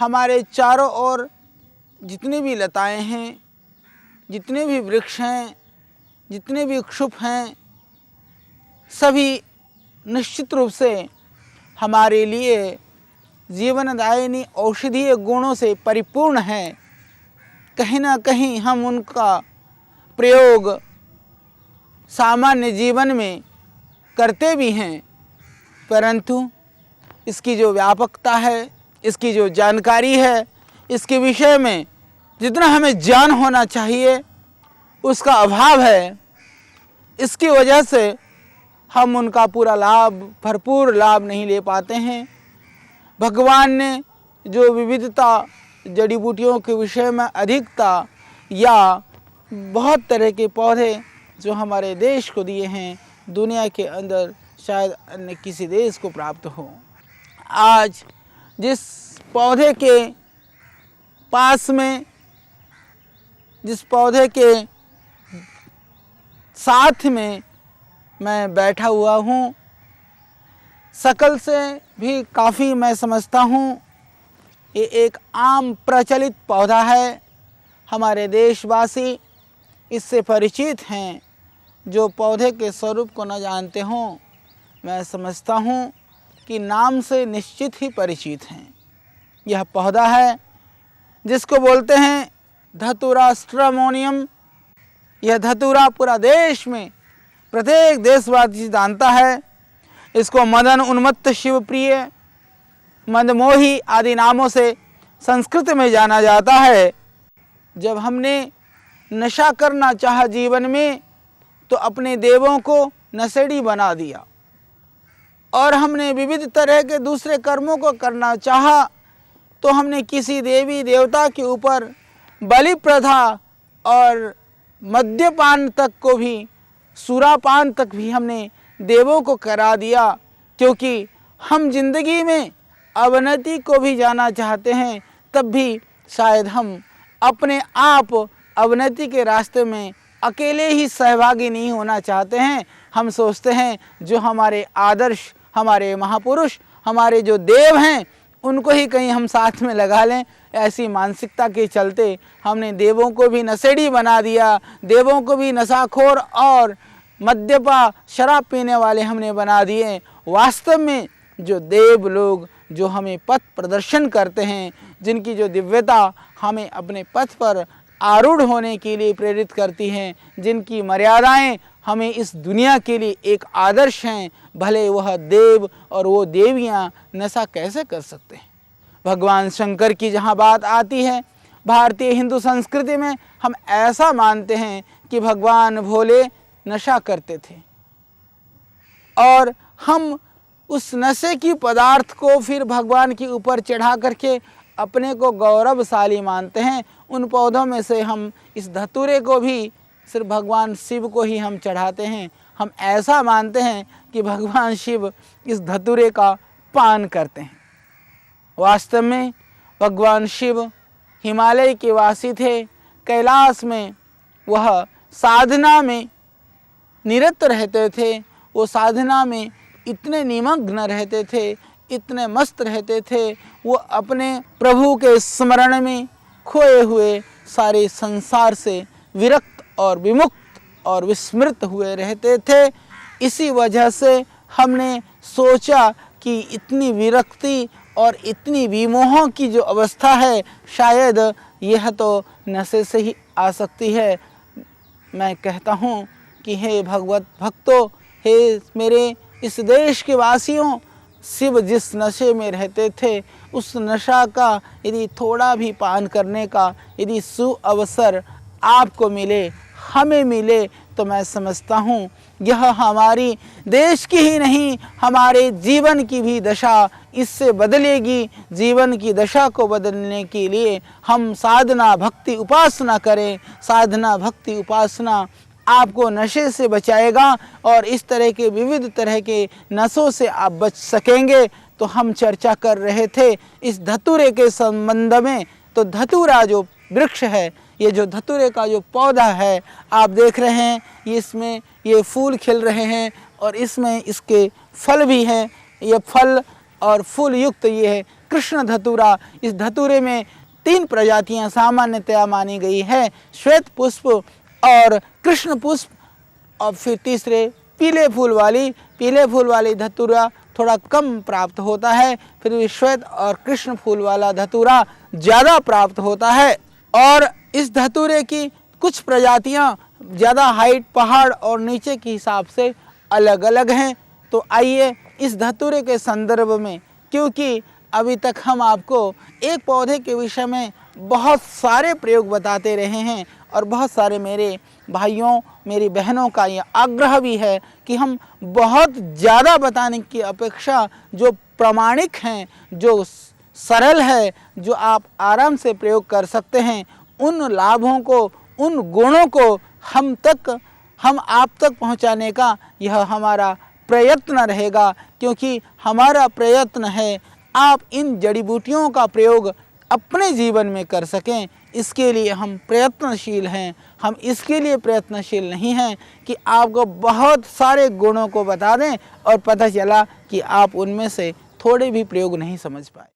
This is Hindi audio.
हमारे चारों ओर जितनी भी लताएं हैं, जितने भी वृक्ष हैं, जितने भी क्षुप हैं, सभी निश्चित रूप से हमारे लिए जीवनदायिनी औषधीय गुणों से परिपूर्ण है। कहीं ना कहीं हम उनका प्रयोग सामान्य जीवन में करते भी हैं, परंतु इसकी जो व्यापकता है, इसकी जो जानकारी है, इसके विषय में जितना हमें ज्ञान होना चाहिए उसका अभाव है। इसकी वजह से हम उनका पूरा लाभ, भरपूर लाभ नहीं ले पाते हैं। भगवान ने जो विविधता, जड़ी बूटियों के विषय में अधिकता या बहुत तरह के पौधे जो हमारे देश को दिए हैं, दुनिया के अंदर शायद अन्य किसी देश को प्राप्त हो। आज जिस पौधे के पास में, जिस पौधे के साथ में मैं बैठा हुआ हूँ, शकल से भी काफ़ी मैं समझता हूँ ये एक आम प्रचलित पौधा है। हमारे देशवासी इससे परिचित हैं। जो पौधे के स्वरूप को न जानते हों, मैं समझता हूँ कि नाम से निश्चित ही परिचित हैं। यह पौधा है जिसको बोलते हैं धतूरा स्ट्रामोनियम। यह धतूरा पूरा देश में प्रत्येक देशवासी जानता है। इसको मदन उन्मत्त, शिवप्रिय, मदमोही आदि नामों से संस्कृत में जाना जाता है। जब हमने नशा करना चाहा जीवन में तो अपने देवों को नशेड़ी बना दिया, और हमने विविध तरह के दूसरे कर्मों को करना चाहा तो हमने किसी देवी देवता के ऊपर बलि प्रथा और मद्यपान तक को भी, सुरापान तक भी हमने देवों को करा दिया। क्योंकि हम जिंदगी में अवनति को भी जाना चाहते हैं, तब भी शायद हम अपने आप अवनति के रास्ते में अकेले ही सहभागी नहीं होना चाहते हैं। हम सोचते हैं जो हमारे आदर्श, हमारे महापुरुष, हमारे जो देव हैं उनको ही कहीं हम साथ में लगा लें। ऐसी मानसिकता के चलते हमने देवों को भी नशेड़ी बना दिया, देवों को भी नशाखोर और मद्यपा, शराब पीने वाले हमने बना दिए। वास्तव में जो देव लोग जो हमें पथ प्रदर्शन करते हैं, जिनकी जो दिव्यता हमें अपने पथ पर आरूढ़ होने के लिए प्रेरित करती हैं, जिनकी मर्यादाएं हमें इस दुनिया के लिए एक आदर्श हैं, भले वह देव और वो देवियां नशा कैसे कर सकते हैं। भगवान शंकर की जहाँ बात आती है, भारतीय हिंदू संस्कृति में हम ऐसा मानते हैं कि भगवान भोले नशा करते थे, और हम उस नशे की पदार्थ को फिर भगवान के ऊपर चढ़ा करके अपने को गौरवशाली मानते हैं। उन पौधों में से हम इस धतूरे को भी सिर्फ भगवान शिव को ही हम चढ़ाते हैं। हम ऐसा मानते हैं कि भगवान शिव इस धतूरे का पान करते हैं। वास्तव में भगवान शिव हिमालय के वासी थे। कैलाश में वह साधना में निरत रहते थे। वो साधना में इतने निमग्न रहते थे, इतने मस्त रहते थे, वो अपने प्रभु के स्मरण में खोए हुए सारे संसार से विरक्त और विमुक्त और विस्मृत हुए रहते थे। इसी वजह से हमने सोचा कि इतनी विरक्ति और इतनी विमोह की जो अवस्था है, शायद यह तो नशे से ही आ सकती है। मैं कहता हूँ कि हे भगवत भक्तों, हे मेरे इस देश के वासियों, शिव जिस नशे में रहते थे, उस नशा का यदि थोड़ा भी पान करने का यदि सुअवसर आपको मिले, हमें मिले, तो मैं समझता हूँ यह हमारी देश की ही नहीं, हमारे जीवन की भी दशा इससे बदलेगी। जीवन की दशा को बदलने के लिए हम साधना, भक्ति, उपासना करें। साधना, भक्ति, उपासना आपको नशे से बचाएगा और इस तरह के विविध तरह के नशों से आप बच सकेंगे। तो हम चर्चा कर रहे थे इस धतूरे के संबंध में। तो धतूरा जो वृक्ष है, ये जो धतूरे का जो पौधा है, आप देख रहे हैं इसमें ये फूल खिल रहे हैं और इसमें इसके फल भी हैं। ये फल और फूल युक्त ये है कृष्ण धतूरा। इस धतूरे में 3 प्रजातियां सामान्यतया मानी गई है, श्वेत पुष्प और कृष्ण पुष्प, और फिर तीसरे पीले फूल वाली धतूरा थोड़ा कम प्राप्त होता है, फिर भी श्वेत और कृष्ण फूल वाला धतूरा ज़्यादा प्राप्त होता है। और इस धतूरे की कुछ प्रजातियां ज़्यादा हाइट, पहाड़ और नीचे के हिसाब से अलग अलग हैं। तो आइए इस धतूरे के संदर्भ में, क्योंकि अभी तक हम आपको एक पौधे के विषय में बहुत सारे प्रयोग बताते रहे हैं और बहुत सारे मेरे भाइयों मेरी बहनों का ये आग्रह भी है कि हम बहुत ज़्यादा बताने की अपेक्षा जो प्रामाणिक हैं, जो सरल है, जो आप आराम से प्रयोग कर सकते हैं, उन लाभों को, उन गुणों को हम आप तक पहुंचाने का यह हमारा प्रयत्न रहेगा। क्योंकि हमारा प्रयत्न है आप इन जड़ी बूटियों का प्रयोग अपने जीवन में कर सकें, इसके लिए हम प्रयत्नशील हैं। हम इसके लिए प्रयत्नशील नहीं हैं कि आपको बहुत सारे गुणों को बता दें और पता चला कि आप उनमें से थोड़े भी प्रयोग नहीं समझ पाए।